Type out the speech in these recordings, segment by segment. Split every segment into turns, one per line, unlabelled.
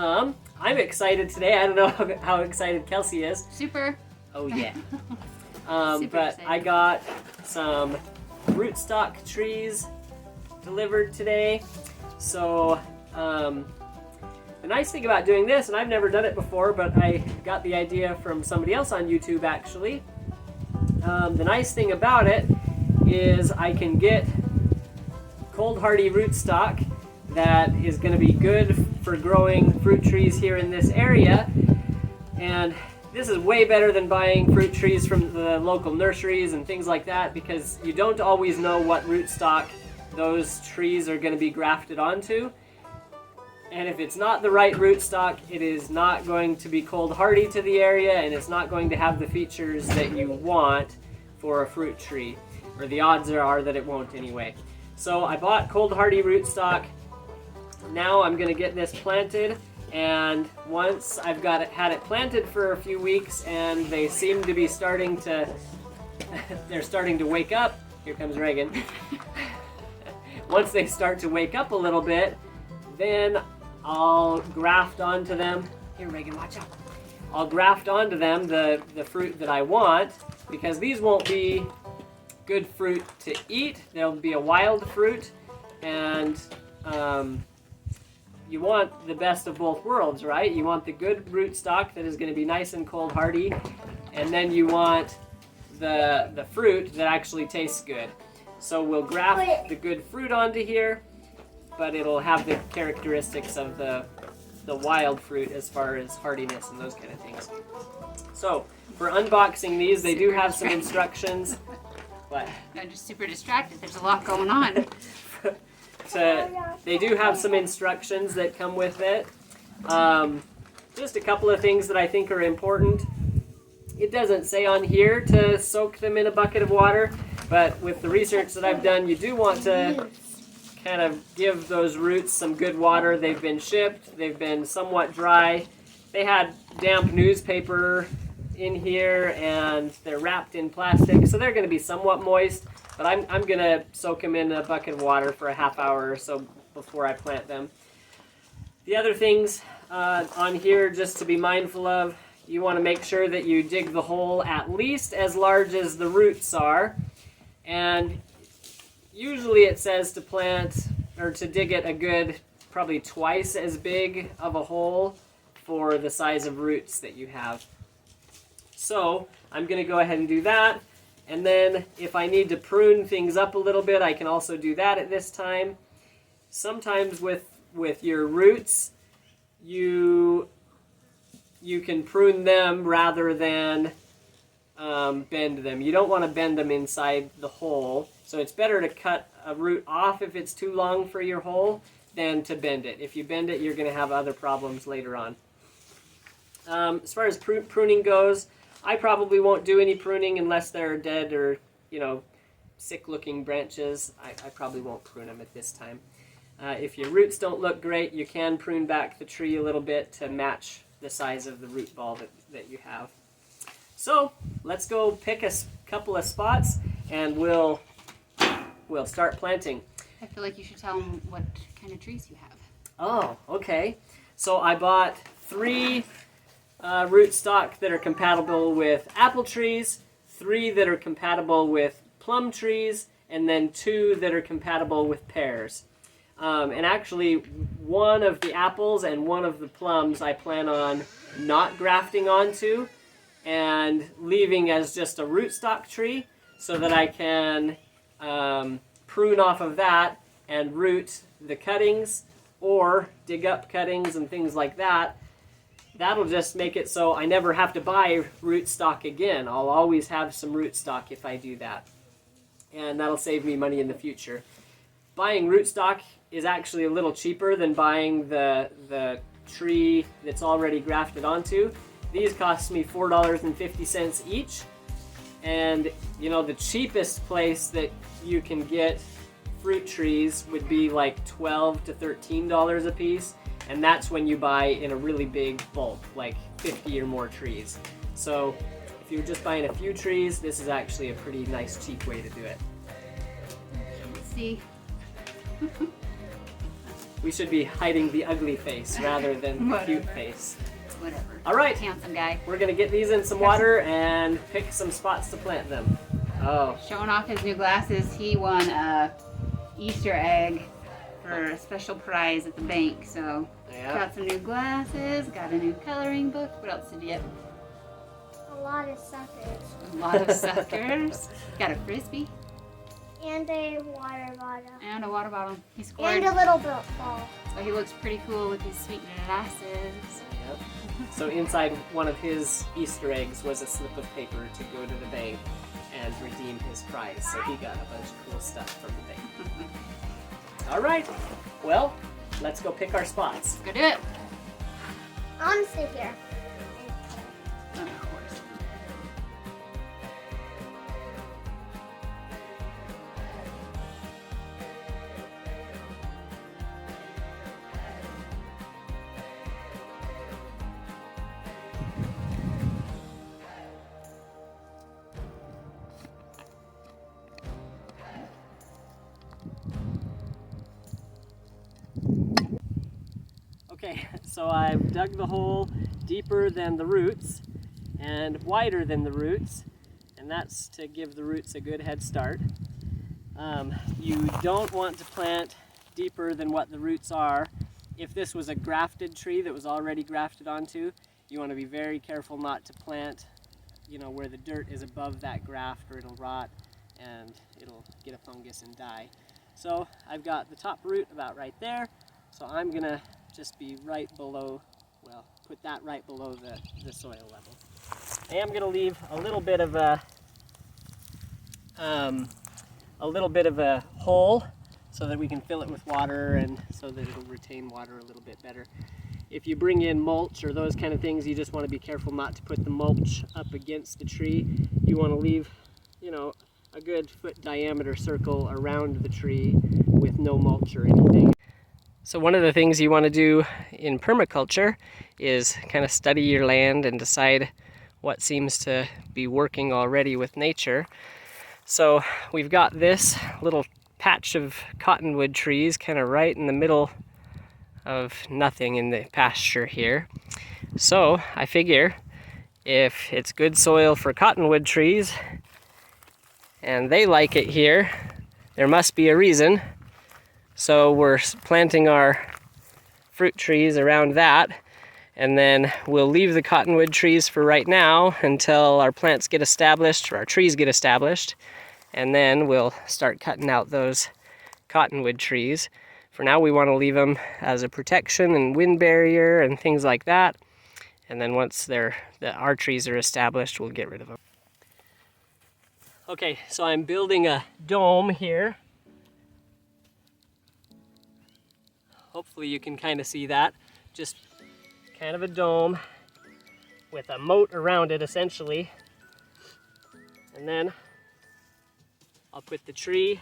I'm excited today. I don't know how excited Kelsey is.
Super.
Oh yeah.
Super
But
excited.
I got some rootstock trees delivered today. So the nice thing about doing this, and I've never done it before, but I got the idea from somebody else on YouTube actually. The nice thing about it is I can get cold hardy rootstock that is going to be good for growing fruit trees here in this area. And this is way better than buying fruit trees from the local nurseries and things like that, because you don't always know what rootstock those trees are going to be grafted onto. And if it's not the right rootstock, it is not going to be cold hardy to the area, and it's not going to have the features that you want for a fruit tree, or the odds are that it won't anyway. So I bought cold hardy rootstock. Now I'm going to get this planted, and once I've had it planted for a few weeks and they seem to be starting to they're starting to wake up. Here comes Reagan. Once they start to wake up a little bit, then I'll graft onto them. Here, Reagan, watch out. I'll graft onto them the fruit that I want, because these won't be good fruit to eat. They'll be a wild fruit, and you want the best of both worlds, right? You want the good rootstock that is going to be nice and cold hardy, and then you want the fruit that actually tastes good. So we'll graft the good fruit onto here, but it'll have the characteristics of the wild fruit as far as hardiness and those kind of things. So for unboxing these, they do have some instructions. What?
I'm just super distracted. There's a lot going on.
They do have some instructions that come with it. Just a couple of things that I think are important. It doesn't say on here to soak them in a bucket of water, but with the research that I've done, you do want to kind of give those roots some good water. They've been shipped, they've been somewhat dry. They had damp newspaper in here, and they're wrapped in plastic, so they're going to be somewhat moist, but I'm going to soak them in a bucket of water for a half hour or so before I plant them. The other things on here just to be mindful of, you want to make sure that you dig the hole at least as large as the roots are, and usually it says to plant, or to dig it a good, probably twice as big of a hole for the size of roots that you have. So I'm going to go ahead and do that, and then if I need to prune things up a little bit, I can also do that at this time. Sometimes with your roots, you can prune them rather than bend them. You don't want to bend them inside the hole, so it's better to cut a root off if it's too long for your hole than to bend it. If you bend it, you're going to have other problems later on. As far as pruning goes, I probably won't do any pruning unless they're dead or, sick-looking branches. I probably won't prune them at this time. If your roots don't look great, you can prune back the tree a little bit to match the size of the root ball that you have. So let's go pick a couple of spots, and we'll start planting.
I feel like you should tell them what kind of trees you have.
Oh, okay. So I bought 3 rootstock that are compatible with apple trees, 3 that are compatible with plum trees, and then 2 that are compatible with pears. And actually, one of the apples and one of the plums I plan on not grafting onto and leaving as just a rootstock tree, so that I can prune off of that and root the cuttings or dig up cuttings and things like that. That'll just make it so I never have to buy rootstock again. I'll always have some rootstock if I do that. And that'll save me money in the future. Buying rootstock is actually a little cheaper than buying the tree that's already grafted onto. These cost me $4.50 each. And the cheapest place that you can get fruit trees would be like $12 to $13 a piece. And that's when you buy in a really big bulk, like 50 or more trees. So if you're just buying a few trees, this is actually a pretty nice, cheap way to do it.
Let's see.
We should be hiding the ugly face rather than the cute face.
Whatever.
All right.
Handsome guy.
We're gonna get these in some water and pick some spots to plant them. Oh.
Showing off his new glasses. He won a Easter egg for a special prize at the bank. So
Yeah.
got some new glasses, got a new coloring book. What else did you get?
A lot of suckers.
A lot of suckers. Got a frisbee
And a water bottle.
and a water bottle. He scored.
And a little ball.
So he looks pretty cool with his sweet glasses.
Yep. So inside one of his Easter eggs was a slip of paper to go to the bank and redeem his prize. So he got a bunch of cool stuff from the bank. All right. Well, let's go pick our spots.
Let's go do it.
I'm sit here.
Of course.
Okay, so I've dug the hole deeper than the roots and wider than the roots, and that's to give the roots a good head start. You don't want to plant deeper than what the roots are. If this was a grafted tree that was already grafted onto, you want to be very careful not to plant, you know, where the dirt is above that graft, or it'll rot and it'll get a fungus and die. So I've got the top root about right there, so I'm gonna just be right below, well, put that right below the soil level. I am gonna leave a little bit of a hole so that we can fill it with water and so that it'll retain water a little bit better. If you bring in mulch or those kind of things, you just want to be careful not to put the mulch up against the tree. You want to leave, you know, a good foot diameter circle around the tree with no mulch or anything. So one of the things you want to do in permaculture is kind of study your land and decide what seems to be working already with nature. So we've got this little patch of cottonwood trees kind of right in the middle of nothing in the pasture here. So I figure if it's good soil for cottonwood trees and they like it here, there must be a reason. So we're planting our fruit trees around that, and then we'll leave the cottonwood trees for right now until our plants get established or our trees get established, and then we'll start cutting out those cottonwood trees. For now we want to leave them as a protection and wind barrier and things like that, and then once our trees are established, we'll get rid of them. Okay, so I'm building a dome here. Hopefully you can kind of see that. Just kind of a dome with a moat around it essentially. And then I'll put the tree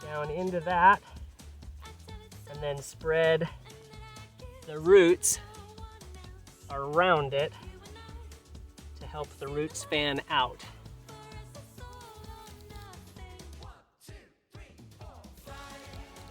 down into that and then spread the roots around it to help the roots fan out.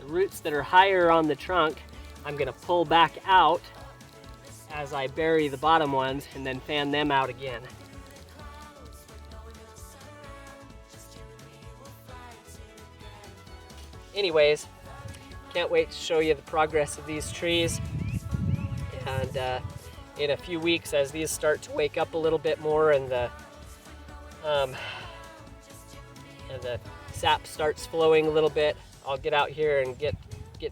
The roots that are higher on the trunk, I'm going to pull back out as I bury the bottom ones and then fan them out again. Anyways, can't wait to show you the progress of these trees. And in a few weeks, as these start to wake up a little bit more and the sap starts flowing a little bit, I'll get out here and get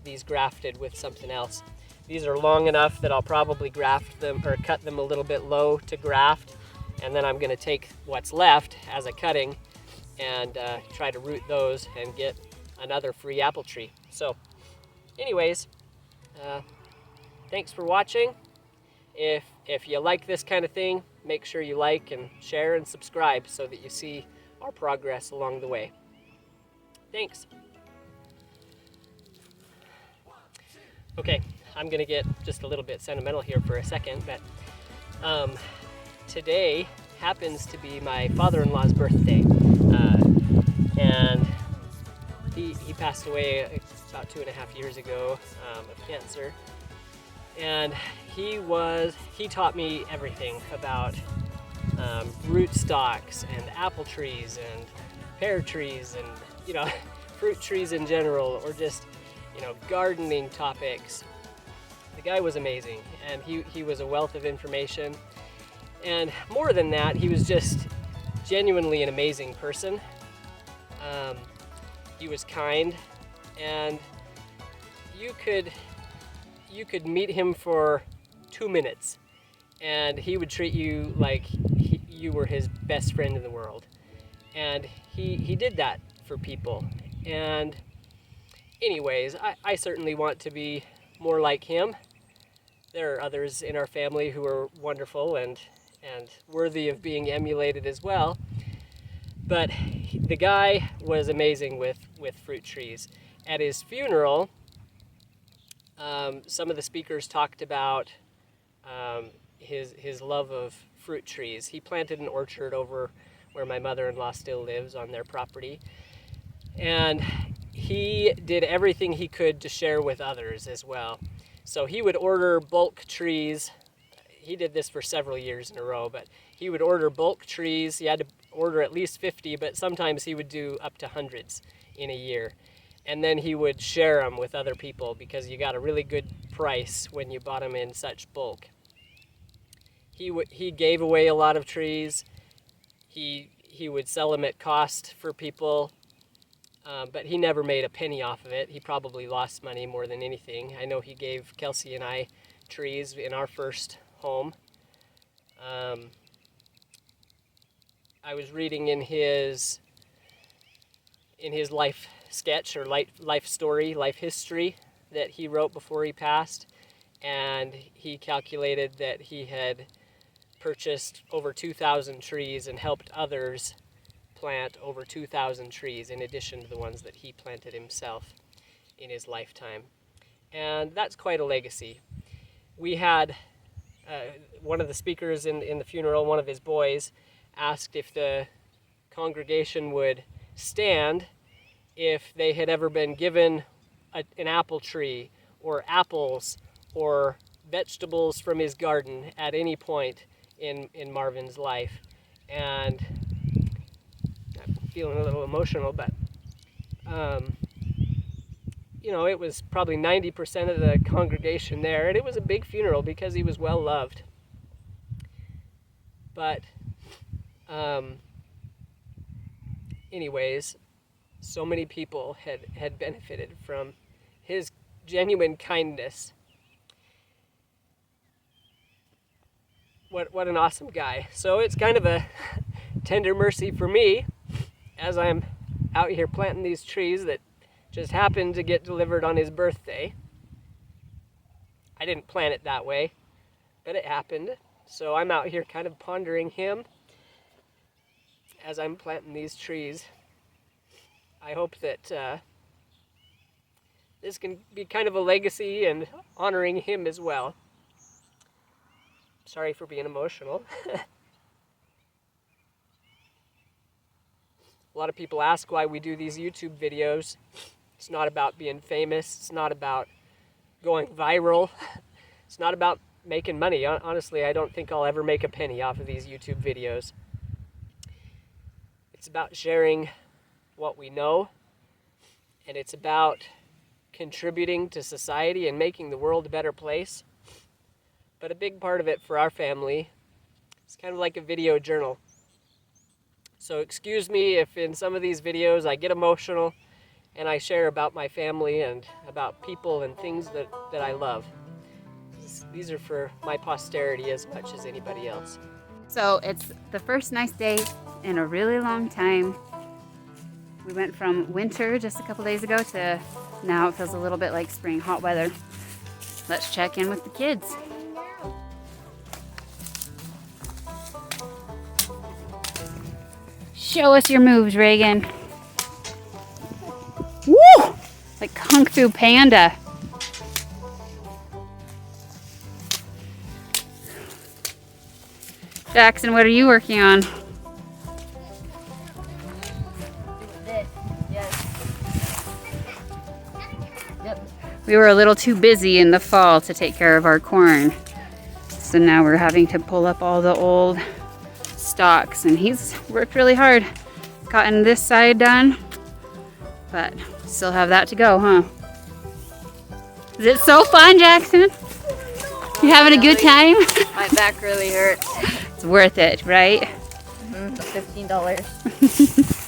these grafted with something else. These are long enough that I'll probably graft them or cut them a little bit low to graft, and then I'm going to take what's left as a cutting and try to root those and get another free apple tree. So anyways, thanks for watching. If you like this kind of thing, make sure you like and share and subscribe so that you see our progress along the way. Thanks. Okay, I'm gonna get just a little bit sentimental here for a second, but today happens to be my father-in-law's birthday, and he passed away about 2.5 years ago of cancer. And he taught me everything about rootstocks and apple trees and pear trees and, you know, fruit trees in general, or just, you know, gardening topics. The guy was amazing, and he was a wealth of information. And more than that, he was just genuinely an amazing person. He was kind, and you could meet him for 2 minutes and he would treat you like you were his best friend in the world. And he did that for people. And anyways, I certainly want to be more like him. There are others in our family who are wonderful and worthy of being emulated as well. But the guy was amazing with fruit trees. At his funeral, some of the speakers talked about his love of fruit trees. He planted an orchard over where my mother-in-law still lives on their property. And he did everything he could to share with others as well. So he would order bulk trees. He did this for several years in a row, but he would order bulk trees. He had to order at least 50, but sometimes he would do up to hundreds in a year. And then he would share them with other people because you got a really good price when you bought them in such bulk. He gave away a lot of trees. He would sell them at cost for people, but he never made a penny off of it. He probably lost money more than anything. I know he gave Kelsey and I trees in our first home. I was reading in his life sketch or life story, life history that he wrote before he passed, and he calculated that he had purchased over 2,000 trees and helped others plant over 2,000 trees in addition to the ones that he planted himself in his lifetime. And that's quite a legacy. We had one of the speakers in the funeral, one of his boys, asked if the congregation would stand if they had ever been given an apple tree or apples or vegetables from his garden at any point in Marvin's life. And I'm feeling a little emotional, but you know, it was probably 90% of the congregation there, and it was a big funeral because he was well loved. But anyways, so many people had benefited from his genuine kindness. What an awesome guy. So it's kind of a tender mercy for me as I'm out here planting these trees that just happened to get delivered on his birthday. I didn't plan it that way, but it happened. So I'm out here kind of pondering him as I'm planting these trees. I hope that this can be kind of a legacy and honoring him as well. Sorry for being emotional. A lot of people ask why we do these YouTube videos. It's not about being famous. It's not about going viral. It's not about making money. Honestly, I don't think I'll ever make a penny off of these YouTube videos. It's about sharing what we know, and it's about contributing to society and making the world a better place. But a big part of it for our family is kind of like a video journal. So excuse me if in some of these videos I get emotional and I share about my family and about people and things that I love. These are for my posterity as much as anybody else.
So it's the first nice day in a really long time. We went from winter just a couple days ago to now it feels a little bit like spring, hot weather. Let's check in with the kids. Show us your moves, Reagan. Woo! Like Kung Fu Panda. Jackson, what are you working on?
This, yes.
We were a little too busy in the fall to take care of our corn. So now we're having to pull up all the old stalks, and he's worked really hard. Gotten this side done, but still have that to go, huh? Is it so fun, Jackson? You having a good time?
My back really hurts.
It's worth it, right?
$15.